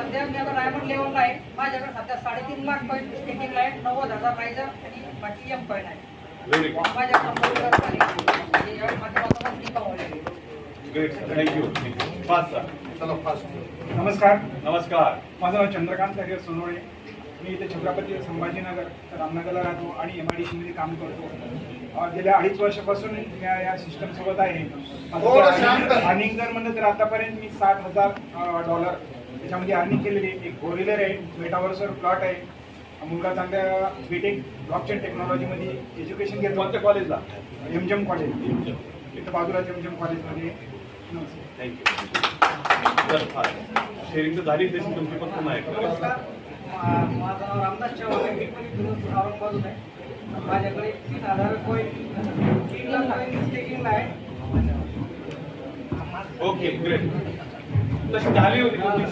सध्या मी आता डायमंड लेवलला आहे. माझ्याकडे सध्या 3.5 लाख पॉईंट स्टेकिंगला आहे, 90,000 रायझर आणि बाकी एम कॉईन आहे. माझ्या कंपनीवर झाली यावेळी माध्यमातून मी कमवलेली. Great sir, thank you. Fast sir. चला फास्ट. नमस्कार. नमस्कार. माझं नाव चंद्रकांत हरिहर सोनवणे. मी इथे छत्रपती संभाजीनगर रामनगरला राहतो आणि MIDC मध्ये काम करतो. गेल्या 2.5 वर्षापासून मी या सिस्टम सोबत आहे. अर्निंग जर म्हणलं तर आतापर्यंत मी $60,000 त्याच्यामध्ये अर्निंग केलेली. एक फोर व्हीलर आहे, मेटावर्सवर प्लॉट आहे. मुलगा चांगल्या बीटेक ब्लॉकचेन टेक्नॉलॉजीमध्ये एज्युकेशन घेतो. कोणत्या कॉलेजला? एमजम कॉलेज इथं बाजूला एमजम कॉलेजमध्ये. Thank you sir. फास्ट शेअरिंग तर झाली, तशी तुमची पण पुन्हा आहे. नमस्कार, माझं नाव रामदास चव्हाण आहे. मी पण इथून औरंगाबादून आहे. माझ्याकडे 3,000 कॉईन 3 लाख कॉईन स्टेकिंगला आहे. Okay, great. तशी झाली होती तुमची